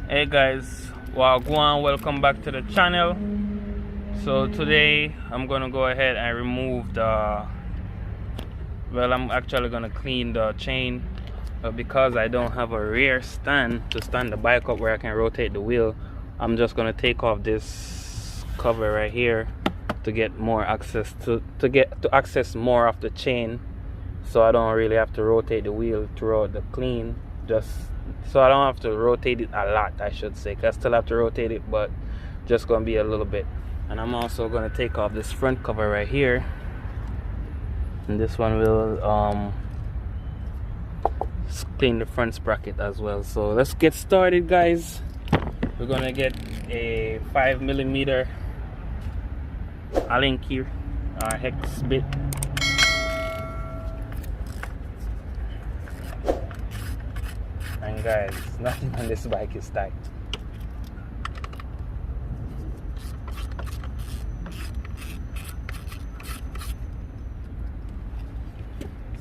Hey guys, wagwan, welcome back to the channel. So today I'm gonna go ahead and remove the I'm actually gonna clean the chain, but because I don't have a rear stand to stand the bike up where I can rotate the wheel, I'm just gonna take off this cover right here to get more access to access more of the chain, so I don't really have to rotate the wheel throughout the clean. Just so I don't have to rotate it a lot, I should say, 'cause I still have to rotate it, but just gonna be a little bit. And I'm also gonna take off this front cover right here, and this one will clean the front sprocket as well. So let's get started, guys. We're gonna get a 5mm Allen key hex bit. And guys, nothing on this bike is tight.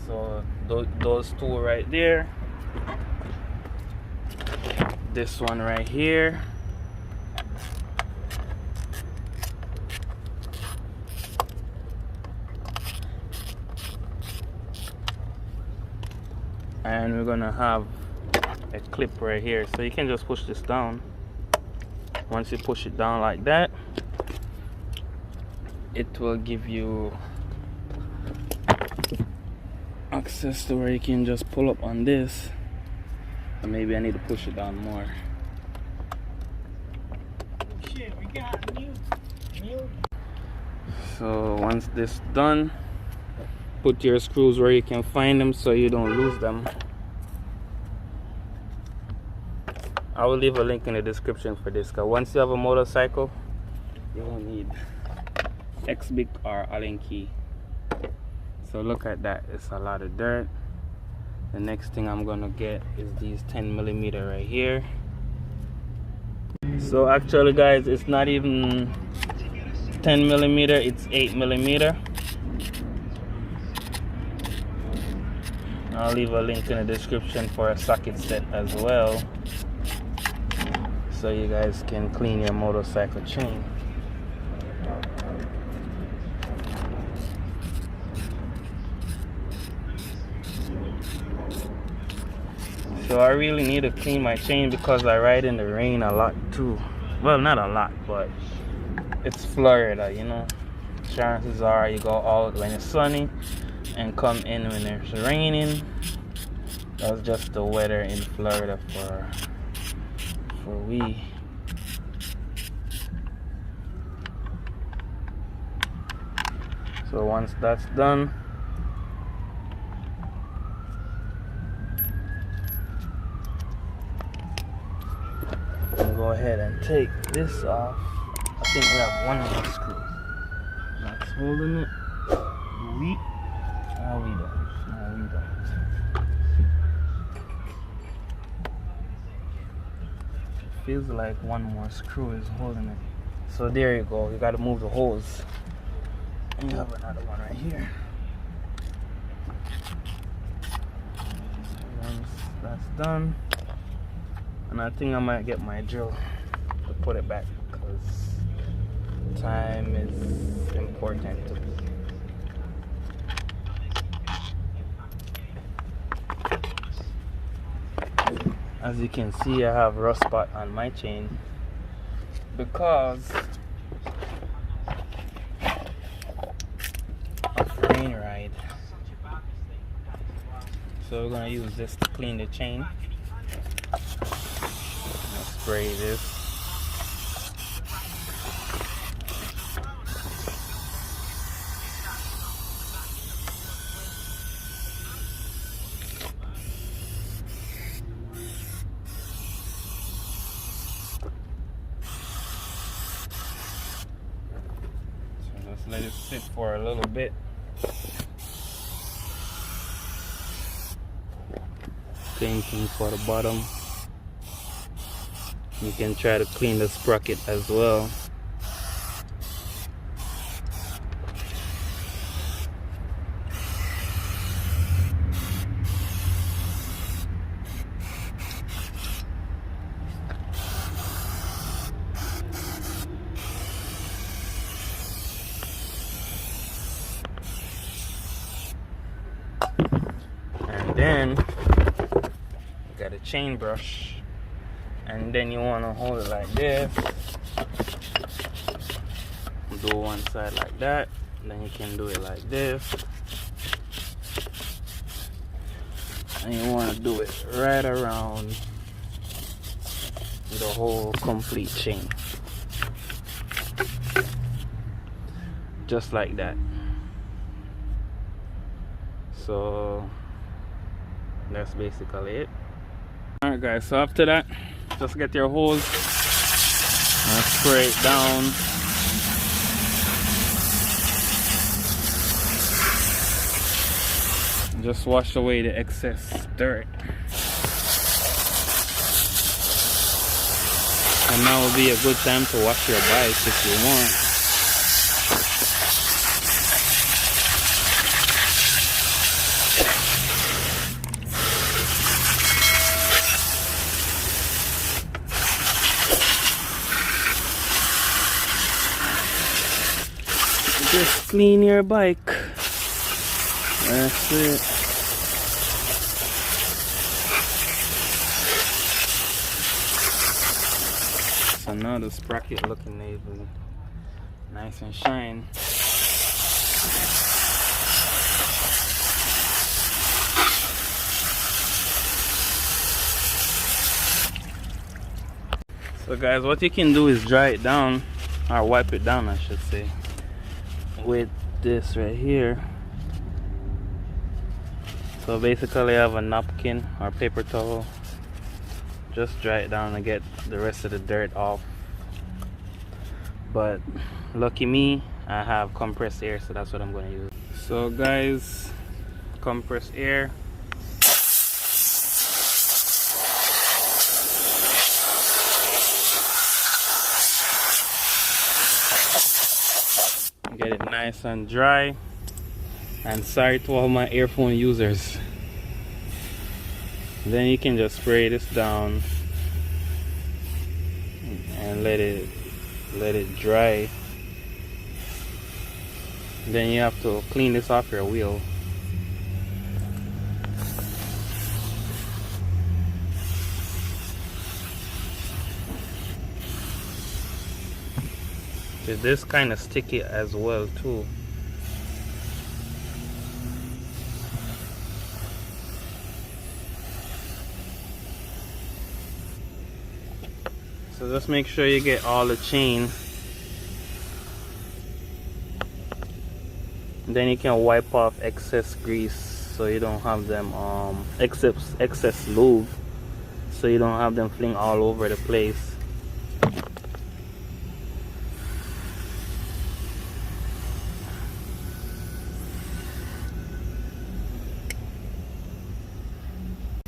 So those two right there, this one right here, and we're gonna have a clip right here, so you can just push this down. Once you push it down like that, it will give you access to where you can just pull up on this. And maybe I need to push it down more. Shit, we got mute. So once this done, put your screws where you can find them so you don't lose them. I will leave a link in the description for this, because once you have a motorcycle, you won't need X-Bic or Allen key. So look at that, it's a lot of dirt. The next thing I'm gonna get is these 10mm right here. So actually guys, it's not even 10mm, it's 8mm. I'll leave a link in the description for a socket set as well, so you guys can clean your motorcycle chain. So I really need to clean my chain because I ride in the rain a lot too. Well, not a lot, but it's Florida, you know. Chances are you go out when it's sunny and come in when it's raining. That's just the weather in Florida for we. So once that's done, go ahead and take this off. I think we have one more screw that's holding it. We don't. It feels like one more screw is holding it. So there you go. You got to move the hose. And you have another one right here. So once that's done, and I think I might get my drill to put it back, because time is important to me. As you can see, I have rust spot on my chain because of rain ride. So we're gonna use this to clean the chain. Spray this. So let's let it sit for a little bit. Same thing for the bottom. You can try to clean the sprocket as well. And then you got a chain brush, and then you want to hold it like this. Do one side like that, then you can do it like this, and you want to do it right around the whole complete chain, just like that. So that's basically it. Alright guys, so after that, just get your hose and spray it down. Just wash away the excess dirt. And now will be a good time to wash your bike if you want. Just clean your bike. That's it. So now the sprocket looking even nice and shine. So guys, what you can do is dry it down, or wipe it down I should say, with this right here. So basically I have a napkin or paper towel. Just dry it down and get the rest of the dirt off. But lucky me, I have compressed air, so that's what I'm going to use. So guys, compressed air. Get it nice and dry. And sorry to all my earphone users. Then you can just spray this down and let it dry. Then you have to clean this off your wheel. This kind of sticky as well too. So just make sure you get all the chain. Then you can wipe off excess grease so you don't have them excess lube, so you don't have them fling all over the place.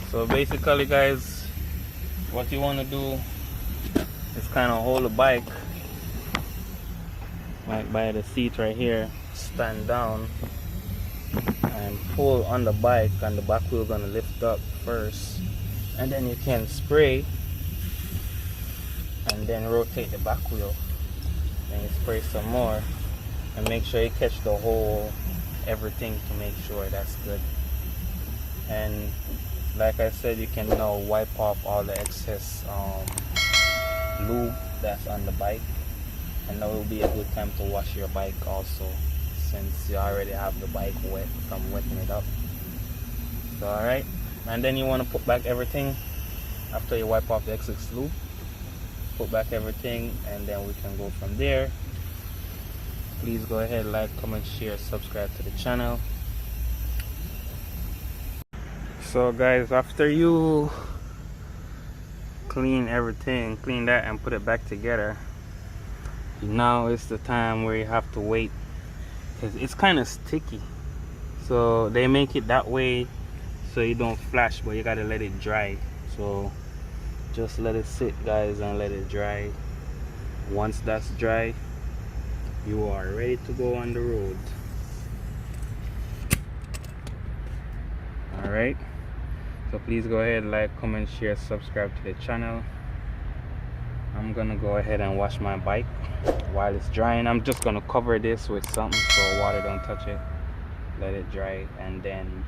So basically guys, what you want to do is kind of hold the bike like by the seat right here, stand down and pull on the bike, and the back wheel gonna lift up first, and then you can spray and then rotate the back wheel, and you spray some more and make sure you catch the whole everything to make sure that's good. And like I said, you can now wipe off all the excess lube that's on the bike, and that will be a good time to wash your bike also, since you already have the bike wet from wetting it up. So alright, and then you want to put back everything after you wipe off the excess lube. Put back everything, and then we can go from there. Please go ahead, like, comment, share, subscribe to the channel. So guys, after you clean everything, clean that and put it back together, now is the time where you have to wait, because it's kind of sticky. So they make it that way so you don't flash, but you gotta let it dry. So just let it sit guys and let it dry. Once that's dry, you are ready to go on the road. Alright, so please go ahead, like, comment, share, subscribe to the channel. I'm gonna go ahead and wash my bike while it's drying. I'm just gonna cover this with something so water don't touch it. let it dry, and then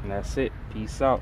that's it. Peace out.